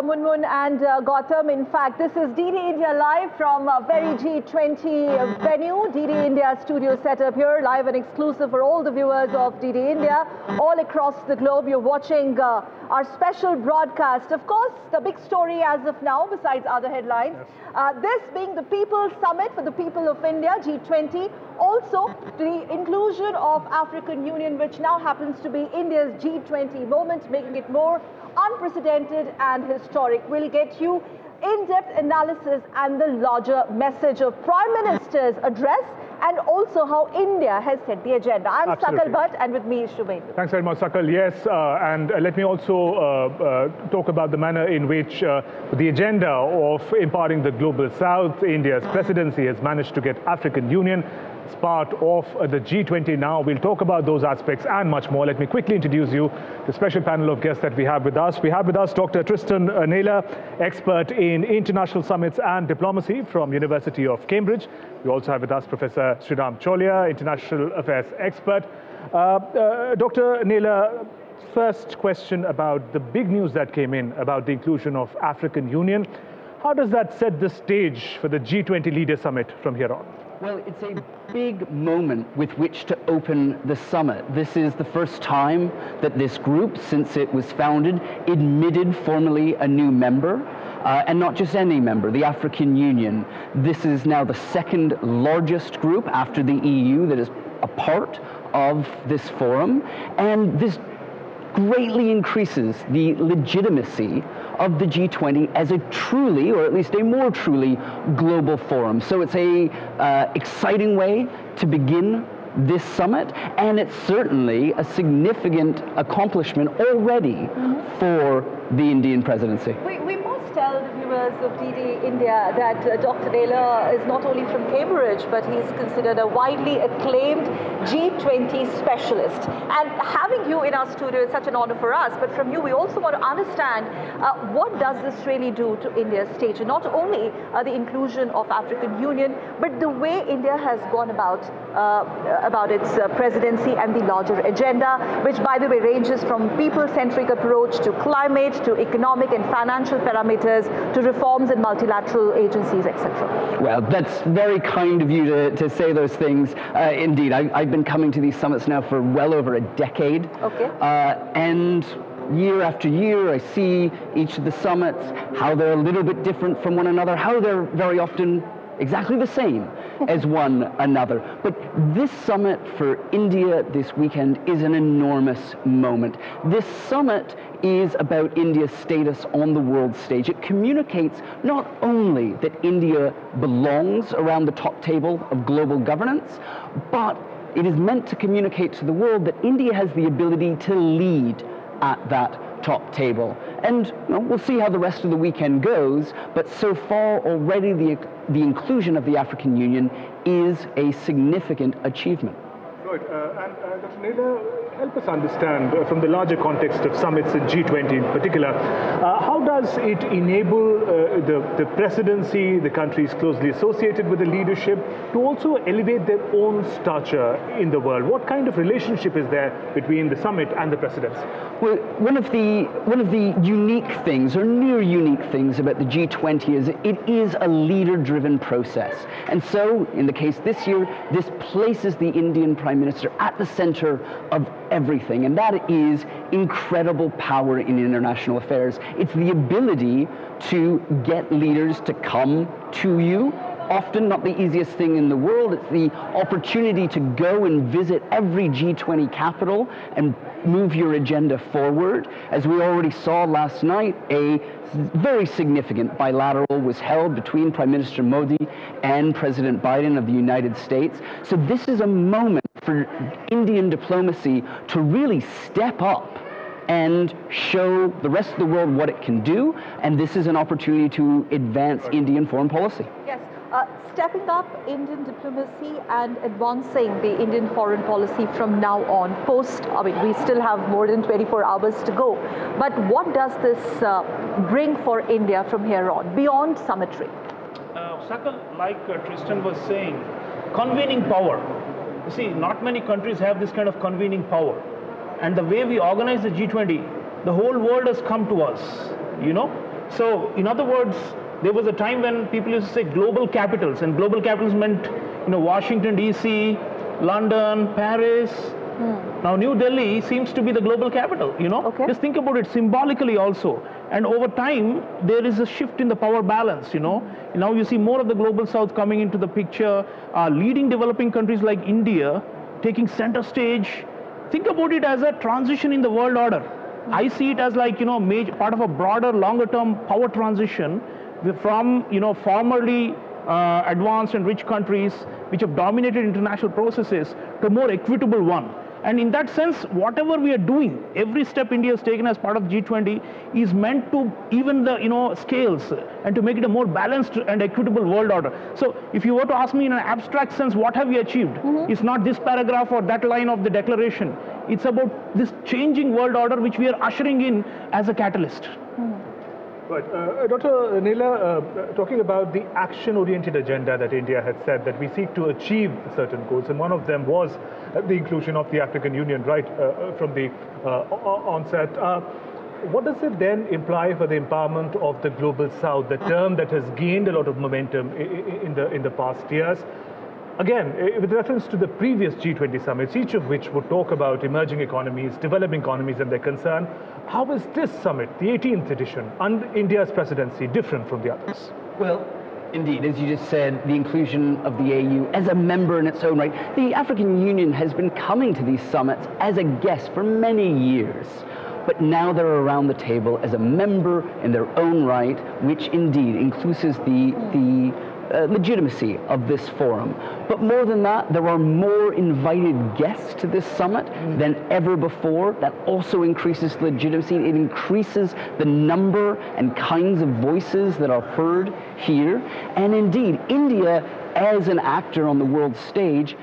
Munmun and Gautam. In fact, this is DD India live from a very G20 venue. DD India studio set up here, live and exclusive for all the viewers of DD India all across the globe. You're watching our special broadcast. Of course, the big story as of now, besides other headlines, this being the People's Summit for the people of India, G20. Also, the inclusion of African Union, which now happens to be India's G20 moment, making it more unprecedented and historic. We'll get you in-depth analysis and the larger message of Prime Minister's address and also how India has set the agenda. I'm Sakal Bhatt and with me is Shubhendra. Thanks very much, Sakal. Yes, and let me also talk about the manner in which the agenda of imparting the Global South, India's presidency has managed to get African Union as part of the G20 now. We'll talk about those aspects and much more. Let me quickly introduce you to the special panel of guests that we have with us. We have with us Dr. Tristan Naylor, expert in international summits and diplomacy from University of Cambridge. We also have with us Professor Sriram Cholia, international affairs expert. Dr. Naylor, first question about the big news that came in about the inclusion of African Union. How does that set the stage for the G20 Leaders Summit from here on? Well, it's a big moment with which to open the summit. This is the first time that this group, since it was founded, admitted formally a new member, and not just any member, the African Union. This is now the second largest group after the EU that is a part of this forum, and this greatly increases the legitimacy of the G20 as a truly, or at least a more truly, global forum. So it's a exciting way to begin this summit, and it's certainly a significant accomplishment already for the Indian presidency. We must tell the viewers of DD India that Dr. Naylor is not only from Cambridge, but he's considered a widely acclaimed G20 specialist. And having you in our studio is such an honor for us, but from you we also want to understand what does this really do to India's stage, and not only the inclusion of African Union, but the way India has gone about its presidency and the larger agenda, which by the way ranges from people-centric approach to climate, to economic and financial parameters, to reforms in multilateral agencies, etc. Well, that's very kind of you to say those things. Indeed, I've been coming to these summits now for well over a decade. Okay. And year after year, I see each of the summits, how they're a little bit different from one another, how they're very often exactly the same as one another. But this summit for India this weekend is an enormous moment. This summit is about India's status on the world stage. It communicates not only that India belongs around the top table of global governance, but it is meant to communicate to the world that India has the ability to lead at that top table. And we'll see how the rest of the weekend goes, but so far already the inclusion of the African Union is a significant achievement. Right, and Dr. Naylor, help us understand from the larger context of summits in G20 in particular, how does it enable the presidency, the countries closely associated with the leadership, to also elevate their own stature in the world? What kind of relationship is there between the summit and the presidency? Well, one of the unique things, or near unique things about the G20 is it is a leader-driven process. And so, in the case this year, this places the Indian Prime Minister at the center of everything, and that is incredible power in international affairs. It's the ability to get leaders to come to you. Often not the easiest thing in the world. It's the opportunity to go and visit every G20 capital and move your agenda forward. As we already saw last night, a very significant bilateral was held between Prime Minister Modi and President Biden of the United States. So this is a moment for Indian diplomacy to really step up and show the rest of the world what it can do, and this is an opportunity to advance Indian foreign policy. Yes. Stepping up Indian diplomacy and advancing the Indian foreign policy from now on, we still have more than 24 hours to go. But what does this bring for India from here on, beyond summitry? Sakal, like Tristan was saying, convening power. You see, not many countries have this kind of convening power. And the way we organize the G20, the whole world has come to us, So in other words, there was a time when people used to say global capitals, and global capitals meant, Washington DC, London, Paris. Now New Delhi seems to be the global capital, Okay. Just think about it symbolically also. And over time, there is a shift in the power balance, Now you see more of the global south coming into the picture, leading developing countries like India taking center stage. Think about it as a transition in the world order. I see it as like, major part of a broader, longer term power transition from, formerly advanced and rich countries which have dominated international processes to a more equitable one. And in that sense, whatever we are doing, every step India has taken as part of G20 is meant to even the scales and to make it a more balanced and equitable world order. So if you were to ask me in an abstract sense, what have we achieved? It's not this paragraph or that line of the declaration. It's about this changing world order which we are ushering in as a catalyst. Right. Dr. Neela, talking about the action-oriented agenda that India had said that we seek to achieve certain goals, and one of them was the inclusion of the African Union right from the onset. What does it then imply for the empowerment of the global south, the term that has gained a lot of momentum in the past years? Again, with reference to the previous G20 summits, each of which would talk about emerging economies, developing economies and their concern, how is this summit, the 18th edition, under India's presidency, different from the others? Well, indeed, as you just said, the inclusion of the AU as a member in its own right. The African Union has been coming to these summits as a guest for many years. But now they're around the table as a member in their own right, which indeed includes the legitimacy of this forum. But more than that, there are more invited guests to this summit than ever before. That also increases legitimacy. It increases the number and kinds of voices that are heard here. And indeed, India, as an actor on the world stage,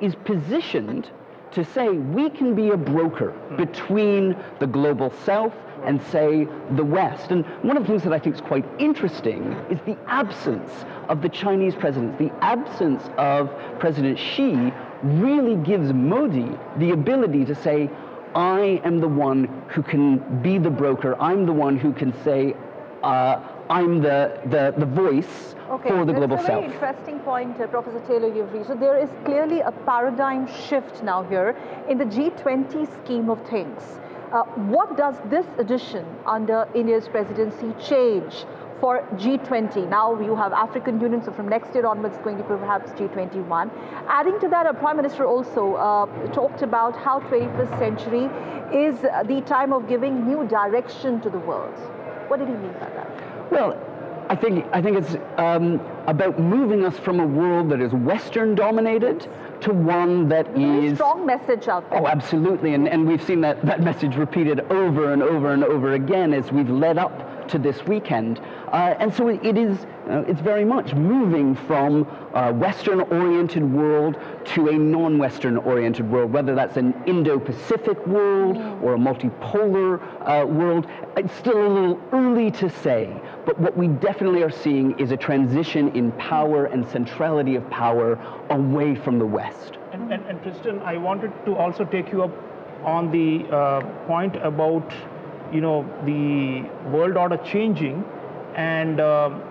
is positioned to say we can be a broker between the global south and, say, the West. And one of the things that I think is quite interesting is the absence of the Chinese president. The absence of President Xi really gives Modi the ability to say, I am the one who can be the broker. I'm the one who can say, I'm the voice for the global south. That's a very interesting point, Professor Taylor, you've reached. So there is clearly a paradigm shift now here in the G20 scheme of things. What does this edition under India's presidency change for G20? Now you have African Union, so from next year onwards it's going to be perhaps G21. Adding to that, our Prime Minister also talked about how 21st century is the time of giving new direction to the world. What did he mean by that? Well, I think it's about moving us from a world that is Western dominated to one that is... a strong message out there. Oh, absolutely, and we've seen that message repeated over and over and over again as we've led up to this weekend. And so it's very much moving from a Western-oriented world to a non-Western oriented world, whether that's an Indo-Pacific world or a multipolar world. It's still a little early to say, but what we definitely are seeing is a transition in power and centrality of power away from the West. And Tristan, I wanted to also take you up on the point about the world order changing, and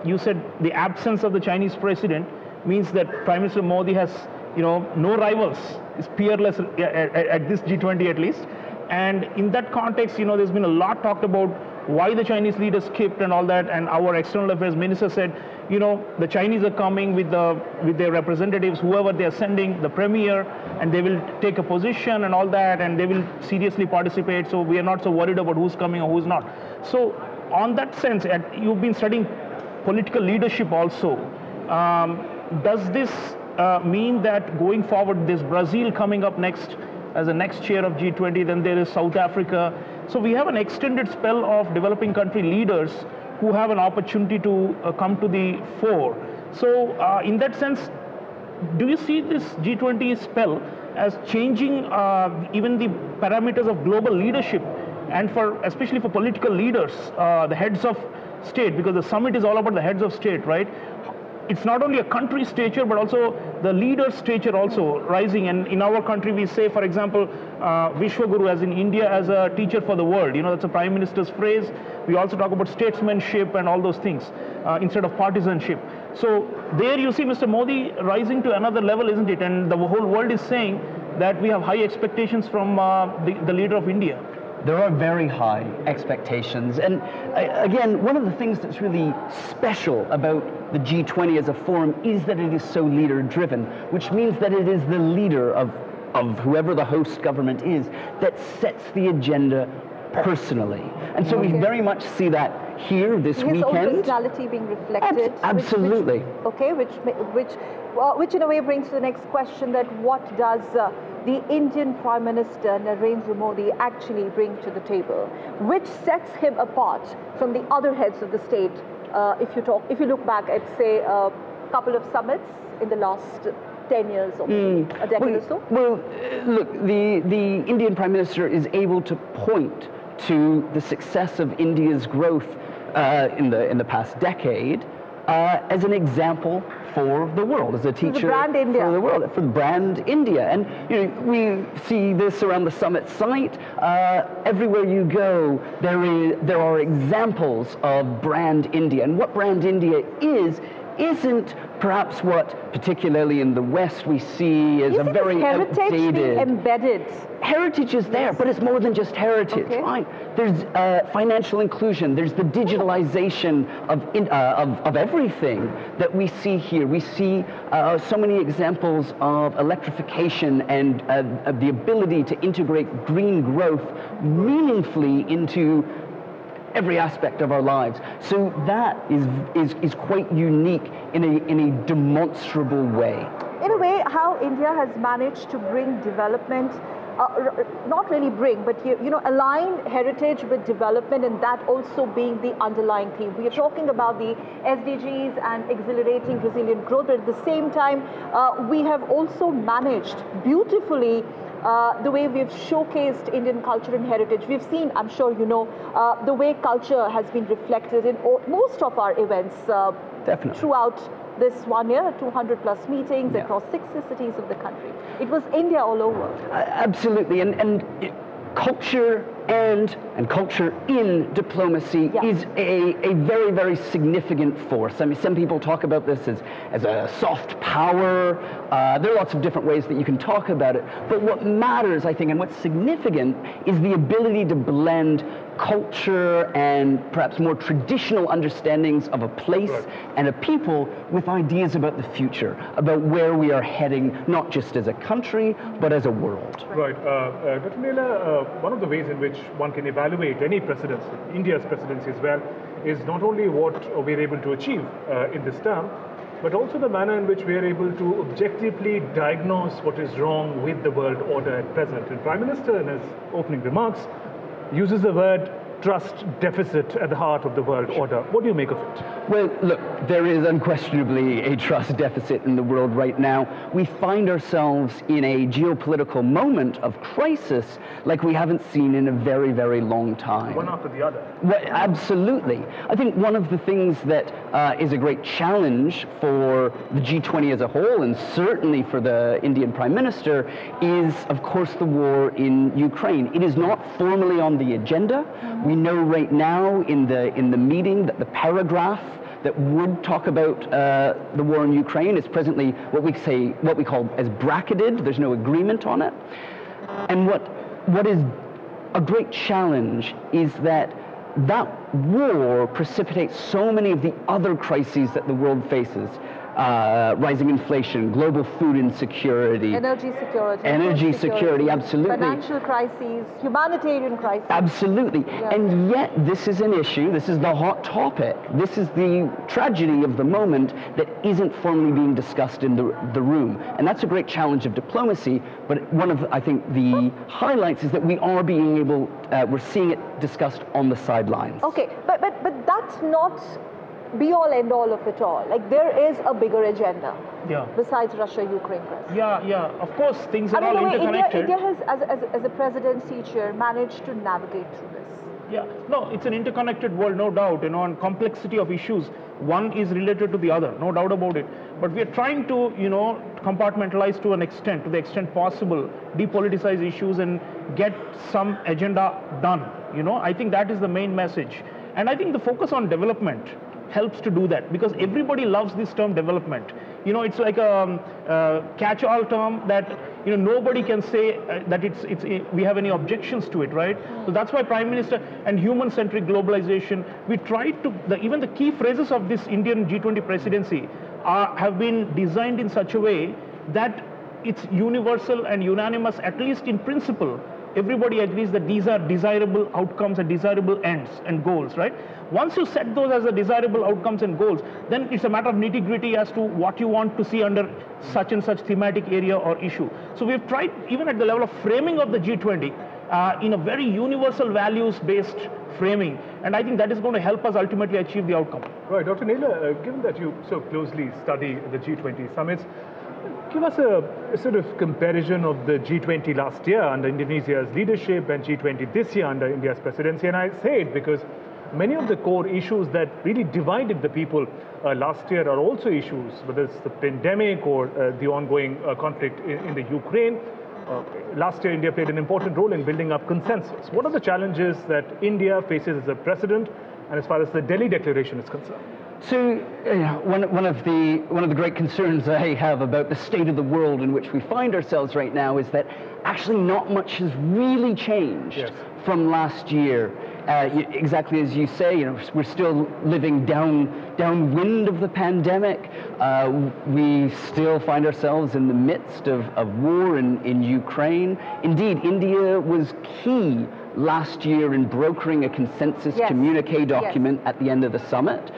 you said the absence of the Chinese president means that Prime Minister Modi has no rivals, is peerless at this G20 at least. And in that context, there's been a lot talked about why the Chinese leaders skipped and all that, and our external affairs minister said, the Chinese are coming with their representatives, whoever they are sending, the premier, and they will take a position and all that, and they will seriously participate, so we are not so worried about who's coming or who's not. So on that sense, you've been studying political leadership also. Does this mean that going forward, there's Brazil coming up next as the next chair of G20, then there is South Africa. So we have an extended spell of developing country leaders who have an opportunity to come to the fore. So in that sense, do you see this G20 spell as changing even the parameters of global leadership, and especially for political leaders, the heads of state, because the summit is all about the heads of state, right? it's not only a country stature, but also the leader stature also rising. And in our country, we say, for example, Vishwaguru, as in India, as a teacher for the world. You know, that's a prime minister's phrase. We also talk about statesmanship and all those things instead of partisanship. So there you see Mr. Modi rising to another level, isn't it? And the whole world is saying that we have high expectations from the leader of India. There are very high expectations. And again, one of the things that's really special about the G20 as a forum is that it is so leader-driven, which means that it is the leader of whoever the host government is that sets the agenda personally. And so we very much see that here this weekend. His own personality being reflected. Absolutely. Which in a way brings to the next question, that what does the Indian Prime Minister Narendra Modi actually bring to the table, which sets him apart from the other heads of the state? If you look back at, say, a couple of summits in the last 10 years or a decade or so? Well, look, the Indian Prime Minister is able to point to the success of India's growth in the past decade as an example for the world, as a teacher for the world, for the brand India. And you know, we see this around the summit site. Everywhere you go, there are examples of brand India. And what brand India isn't perhaps what, particularly in the West, we see as a very outdated. Embedded. Heritage is there, but it's more than just heritage, right? There's financial inclusion. There's the digitalization of everything that we see here. We see so many examples of electrification and the ability to integrate green growth meaningfully into every aspect of our lives. So that is quite unique in a demonstrable way. In a way, how India has managed to bring development, not really bring, but align heritage with development, and that also being the underlying theme. We are talking about the SDGs and accelerating resilient growth, but at the same time, we have also managed beautifully the way we've showcased Indian culture and heritage. We've seen, I'm sure you know, the way culture has been reflected in most of our events throughout this 1 year, 200 plus meetings across 60 cities of the country. It was India all over. Absolutely, and culture and culture in diplomacy is a very, very significant force. I mean, some people talk about this as a soft power. There are lots of different ways that you can talk about it. But what matters, I think, and what's significant is the ability to blend culture and perhaps more traditional understandings of a place and a people with ideas about the future, about where we are heading, not just as a country, but as a world. Right. Dr. Neela, one of the ways in which one can evaluate any presidency, India's presidency as well, is not only what we're able to achieve in this term, but also the manner in which we are able to objectively diagnose what is wrong with the world order at present. And Prime Minister, in his opening remarks, uses the word trust deficit at the heart of the world order. What do you make of it? Well, look, there is unquestionably a trust deficit in the world right now. We find ourselves in a geopolitical moment of crisis like we haven't seen in a very, very long time. One after the other. Well, absolutely. I think one of the things that is a great challenge for the G20 as a whole, and certainly for the Indian Prime Minister, is, of course, the war in Ukraine. It is not formally on the agenda. We know right now in the meeting that the paragraph that would talk about the war in Ukraine is presently what we call as bracketed. There's no agreement on it. And what is a great challenge is that war precipitates so many of the other crises that the world faces. Rising inflation, global food insecurity. Energy security, absolutely. Financial crises, humanitarian crises. Absolutely. Yeah. And yet this is an issue, this is the hot topic. This is the tragedy of the moment that isn't formally being discussed in the room. And that's a great challenge of diplomacy, but one of, I think, the highlights is that we are being able, we're seeing it discussed on the sidelines. Okay, but that's not be all end all of it all. Like, there is a bigger agenda besides Russia-Ukraine crisis. Yeah, of course, things are all interconnected. India has, as a presidency chair, managed to navigate through this. Yeah, no, it's an interconnected world, no doubt, and complexity of issues. One is related to the other, no doubt about it. But we are trying to, compartmentalize to the extent possible, depoliticize issues and get some agenda done. I think that is the main message. And I think the focus on development helps to do that, because everybody loves this term development. It's like a catch-all term that nobody can say that we have any objections to it, right? So that's why Prime Minister and human-centric globalization, we tried to, even the key phrases of this Indian G20 presidency have been designed in such a way that it's universal and unanimous, at least in principle. Everybody agrees that these are desirable outcomes and desirable ends and goals, right? Once you set those as the desirable outcomes and goals, then it's a matter of nitty-gritty as to what you want to see under such and such thematic area or issue. So we've tried, even at the level of framing of the G20, in a very universal values-based framing, and I think that is going to help us ultimately achieve the outcome. Right, Dr. Naylor, given that you so closely study the G20 summits, give us a sort of comparison of the G20 last year under Indonesia's leadership and G20 this year under India's presidency. And I say it because many of the core issues that really divided the people last year are also issues, whether it's the pandemic or the ongoing conflict in the Ukraine. Last year, India played an important role in building up consensus. What are the challenges that India faces as a president and as far as the Delhi Declaration is concerned? So one of the great concerns I have about the state of the world in which we find ourselves right now is that actually not much has really changed from last year. Exactly as you say, we're still living downwind of the pandemic. We still find ourselves in the midst of war in Ukraine. Indeed, India was key last year in brokering a consensus communique document at the end of the summit.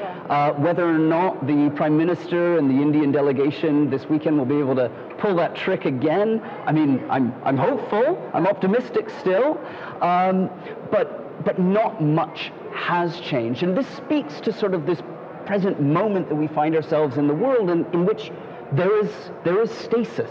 Whether or not the Prime Minister and the Indian delegation this weekend will be able to pull that trick again, I mean, I'm hopeful, I'm optimistic still, but not much has changed. And this speaks to sort of this present moment that we find ourselves in the world in which there is stasis.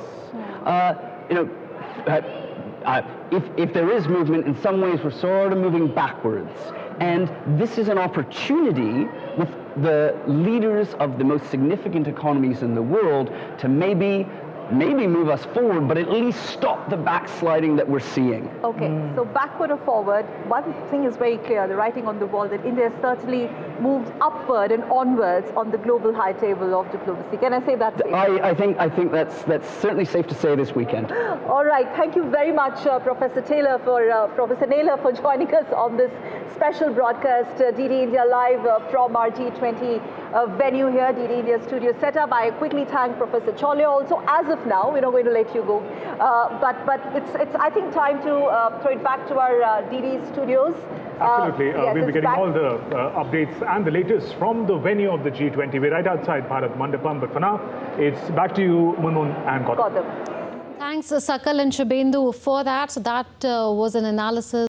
If there is movement, in some ways we're sort of moving backwards. And this is an opportunity with the leaders of the most significant economies in the world to maybe move us forward, but at least stop the backsliding that we're seeing. Okay, so backward or forward, one thing is very clear, the writing on the wall, that India has certainly moved upward and onwards on the global high table of diplomacy. Can I say that safe? I think that's certainly safe to say this weekend. All right, thank you very much, Professor Naylor, for joining us on this special broadcast, DD India Live from our G20 venue here, DD India studio setup. I quickly thank Professor Cholya also. As of now, we're not going to let you go, but it's I think time to throw it back to our DD studios. Absolutely. Yes, we'll be getting back. all the updates and the latest from the venue of the G20. We're right outside Bharat Mandapam, but for now, it's back to you, Munmun and Gautam. Thanks, Sakal and Shubendu, for that. That was an analysis